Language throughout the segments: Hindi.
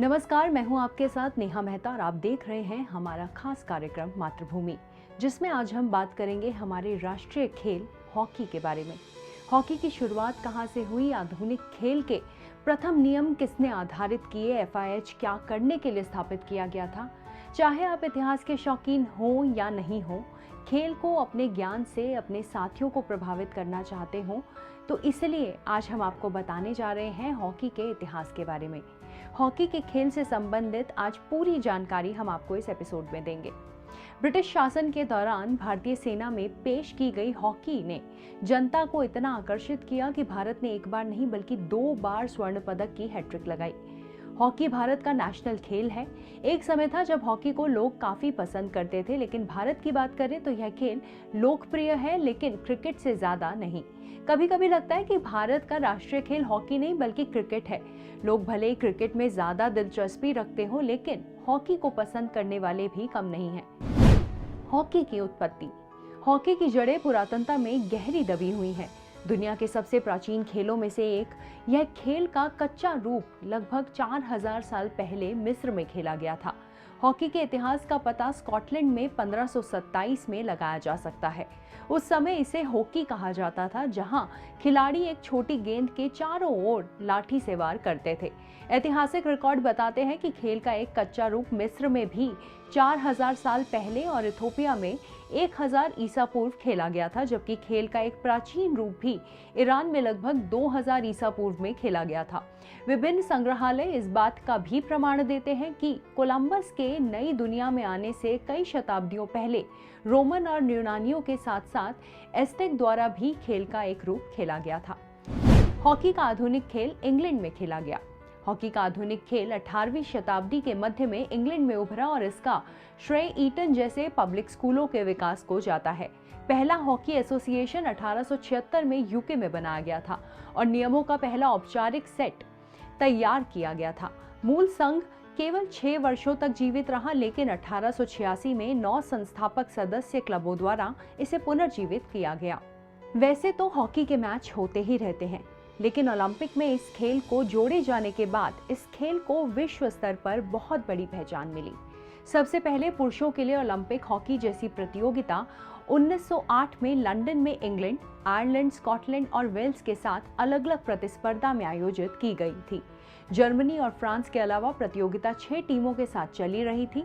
नमस्कार, मैं हूं आपके साथ नेहा मेहता और आप देख रहे हैं हमारा खास कार्यक्रम मातृभूमि, जिसमें आज हम बात करेंगे हमारे राष्ट्रीय खेल हॉकी के बारे में। हॉकी की शुरुआत कहां से हुई, आधुनिक खेल के प्रथम नियम किसने आधारित किए, एफआईएच क्या करने के लिए स्थापित किया गया था। चाहे आप इतिहास के शौकीन हो या नहीं हो, खेल को अपने ज्ञान से अपने साथियों को प्रभावित करना चाहते हो, तो इसलिए आज हम आपको बताने जा रहे हैं हॉकी के इतिहास के बारे में। हॉकी के खेल से संबंधित आज पूरी जानकारी हम आपको इस एपिसोड में देंगे। ब्रिटिश शासन के दौरान भारतीय सेना में पेश की गई हॉकी ने जनता को इतना आकर्षित किया कि भारत ने एक बार नहीं बल्कि 2 बार स्वर्ण पदक की हैट्रिक लगाई। हॉकी भारत का नेशनल खेल है। एक समय था जब हॉकी को लोग काफी पसंद करते थे, लेकिन भारत की बात करें तो यह खेल लोकप्रिय है, लेकिन क्रिकेट से ज्यादा नहीं। कभी कभी लगता है कि भारत का राष्ट्रीय खेल हॉकी नहीं बल्कि क्रिकेट है। लोग भले ही क्रिकेट में ज्यादा दिलचस्पी रखते हो, लेकिन हॉकी को पसंद करने वाले भी कम नहीं हैं। हॉकी की उत्पत्ति। हॉकी की जड़ें पुरातनता में गहरी दबी हुई हैं। दुनिया के सबसे प्राचीन खेलों में से एक, यह खेल का कच्चा रूप लगभग 4000 साल पहले मिस्र में खेला गया था। हॉकी के इतिहास का पता स्कॉटलैंड में 1527 में लगाया जा सकता है। उस समय इसे हॉकी कहा जाता था, जहां खिलाड़ी एक छोटी गेंद के चारों ओर लाठी से वार करते थे। ऐतिहासिक रिकॉर्ड बताते हैं कि खेल का एक कच्चा रूप मिस्र में भी 4000 साल पहले और इथोपिया में 1000 ईसा पूर्व खेला गया था, जबकि खेल का एक प्राचीन रूप भी ईरान में लगभग 2000 ईसा पूर्व में खेला गया था। विभिन्न संग्रहालय इस बात का भी प्रमाण देते हैं कि कोलंबस के नई दुनिया में आने से कई शताब्दियों पहले रोमन और यूनानियों के साथ साथ एस्टेक द्वारा भी खेल का एक रूप खेला गया था। हॉकी का आधुनिक खेल इंग्लैंड में खेला गया। हॉकी का आधुनिक खेल 18वीं शताब्दी के मध्य में इंग्लैंड में उभरा और इसका श्रेय ईटन जैसे पब्लिक स्कूलों के विकास को जाता है। पहला हॉकी एसोसिएशन 1876 में यूके में बनाया गया था और नियमों का पहला औपचारिक सेट तैयार किया गया था। मूल संघ केवल 6 वर्षों तक जीवित रहा, लेकिन 1886 में 9 संस्थापक सदस्य क्लबों द्वारा इसे पुनर्जीवित किया गया। वैसे तो हॉकी के मैच होते ही रहते हैं, लेकिन ओलंपिक में इस खेल को जोड़े जाने के बाद इस खेल को विश्व स्तर पर बहुत बड़ी पहचान मिली। सबसे पहले पुरुषों के लिए ओलंपिक हॉकी जैसी प्रतियोगिता 1908 में लंदन में इंग्लैंड, आयरलैंड, स्कॉटलैंड और वेल्स के साथ अलग अलग प्रतिस्पर्धा में आयोजित की गई थी। जर्मनी और फ्रांस के अलावा प्रतियोगिता 6 टीमों के साथ चली रही थी।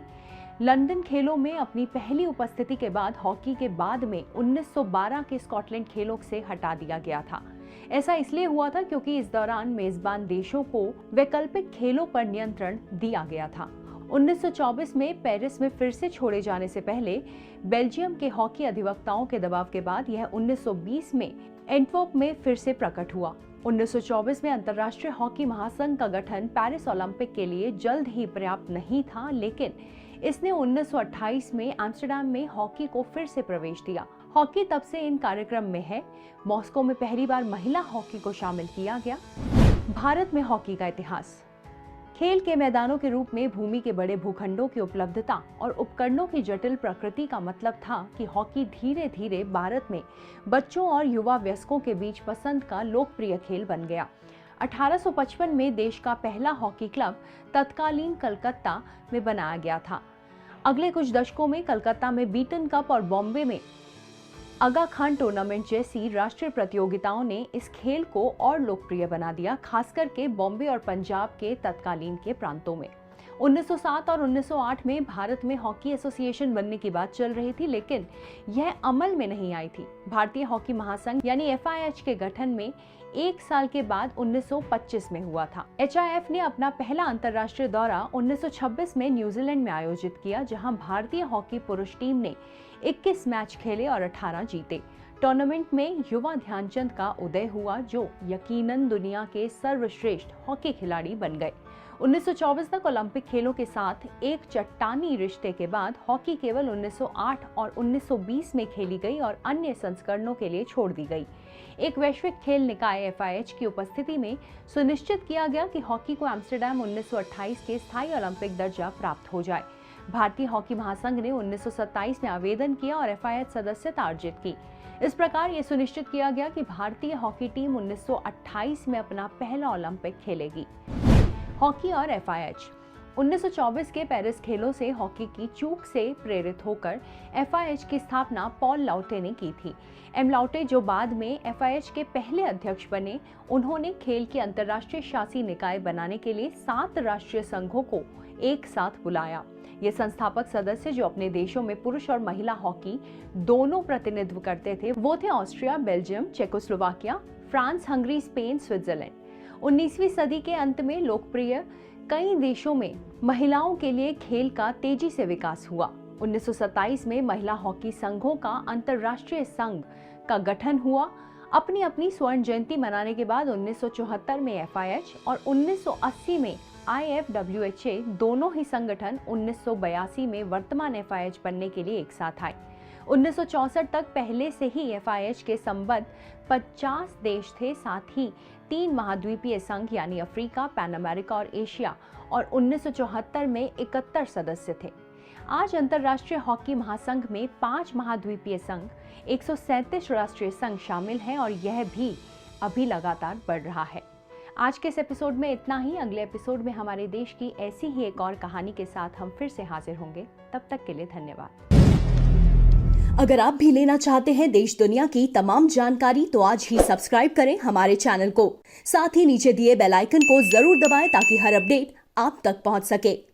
लंदन खेलों में अपनी पहली उपस्थिति के बाद हॉकी के बाद में 1912 के स्कॉटलैंड खेलों से हटा दिया गया था। ऐसा इसलिए हुआ था क्योंकि इस दौरान मेजबान देशों को वैकल्पिक खेलों पर नियंत्रण दिया गया था। 1924 में पेरिस में फिर से छोड़े जाने से पहले बेल्जियम के हॉकी अधिवक्ताओं के दबाव के बाद यह 1920 में एंटवर्प में फिर से प्रकट हुआ। 1924 में अंतर्राष्ट्रीय हॉकी महासंघ का गठन पेरिस ओलंपिक के लिए जल्द ही पर्याप्त नहीं था, लेकिन इसने 1928 में एम्स्टर्डम में हॉकी को फिर से प्रवेश दिया। हॉकी तब से इन कार्यक्रम में है। मॉस्को में पहली बार महिला हॉकी को शामिल किया गया। भारत में हॉकी का इतिहास। खेल के मैदानों के रूप में भूमि के बड़े भूखंडों की उपलब्धता और उपकरणों की जटिल प्रकृति का मतलब था कि हॉकी धीरे धीरे भारत में बच्चों और युवा वयस्कों के बीच पसंद का लोकप्रिय खेल बन गया। 1855 में देश का पहला हॉकी क्लब तत्कालीन कलकत्ता में बनाया गया था। अगले कुछ दशकों में कलकत्ता में बीटन कप और बॉम्बे में आगा खान टूर्नामेंट जैसी राष्ट्रीय प्रतियोगिताओं ने इस खेल को और लोकप्रिय बना दिया, खासकर के बॉम्बे और पंजाब के तत्कालीन के प्रांतों में। 1907 और 1908 में भारत में हॉकी एसोसिएशन बनने की बात चल रही थी, लेकिन यह अमल में नहीं आई थी। भारतीय हॉकी महासंघ यानी एफआईएच के गठन में 1 साल के बाद 1925 में हुआ था। एचआईएफ ने अपना पहला अंतर्राष्ट्रीय दौरा 1926 में न्यूजीलैंड में आयोजित किया, जहां भारतीय हॉकी पुरुष टीम ने 21 मैच खेले और 18 जीते। टूर्नामेंट में युवा ध्यानचंद का उदय हुआ, जो यकीनन दुनिया के सर्वश्रेष्ठ हॉकी खिलाड़ी बन गए। 1924 तक ओलंपिक खेलों के साथ एक चट्टानी रिश्ते के बाद हॉकी केवल 1908 और 1920 में खेली गई और अन्य संस्करणों के लिए छोड़ दी गई। एक वैश्विक खेल निकाय एफआईएच की उपस्थिति में सुनिश्चित किया गया कि हॉकी को एम्स्टर्डम 1928 के स्थायी ओलंपिक दर्जा प्राप्त हो जाए। भारतीय हॉकी महासंघ ने 1927 में आवेदन किया और एफआईएच सदस्यता अर्जित की। इस प्रकार ये सुनिश्चित किया गया कि भारतीय हॉकी टीम 1928 में अपना पहला ओलंपिक खेलेगी। हॉकी और एफआईएच। 1924 के पेरिस खेलों से हॉकी की चूक से प्रेरित होकर FIH की स्थापना पॉल लाउटे ने की थी। एम लाउटे, जो बाद में FIH के पहले अध्यक्ष बने, उन्होंने खेल की अंतर्राष्ट्रीय शासी निकाय बनाने के लिए 7 राष्ट्रीय संघों को एक साथ बुलाया। ये संस्थापक सदस्य, जो अपने देशों में पुरुष और महिला हॉकी दोनों प्रतिनिधित्व करते थे, वो थे Austria, Belgium, Czechoslovakia, France, Hungary, Spain, Switzerland. 19वीं सदी के अंत में लोकप्रिय कई देशों में महिलाओं के लिए खेल का तेजी से विकास हुआ। 1927 में महिला हॉकी संघों का अंतर्राष्ट्रीय संघ का गठन हुआ। अपनी अपनी स्वर्ण जयंती मनाने के बाद 1974 में FIH और 1980 में IFWHA दोनों ही संगठन 1982 में वर्तमान FIH बनने के लिए एक साथ आए। 1964 तक पहले से ही FIH के संबद्ध 50 देश थे, साथ ही 3 महाद्वीपीय संघ यानी अफ्रीका, पैन अमेरिका और एशिया, और 1974 में 71 सदस्य थे। आज अंतर्राष्ट्रीय हॉकी महासंघ में 5 महाद्वीपीय संघ, 137 राष्ट्रीय संघ शामिल हैं और यह भी अभी लगातार बढ़ रहा है। आज के इस एपिसोड में इतना ही। अगले एपिसोड में हमारे देश की ऐसी ही एक और कहानी के साथ हम फिर से हाजिर होंगे। तब तक के लिए धन्यवाद। अगर आप भी लेना चाहते हैं देश दुनिया की तमाम जानकारी, तो आज ही सब्सक्राइब करें हमारे चैनल को। साथ ही नीचे दिए बेल आइकन को जरूर दबाएं ताकि हर अपडेट आप तक पहुंच सके।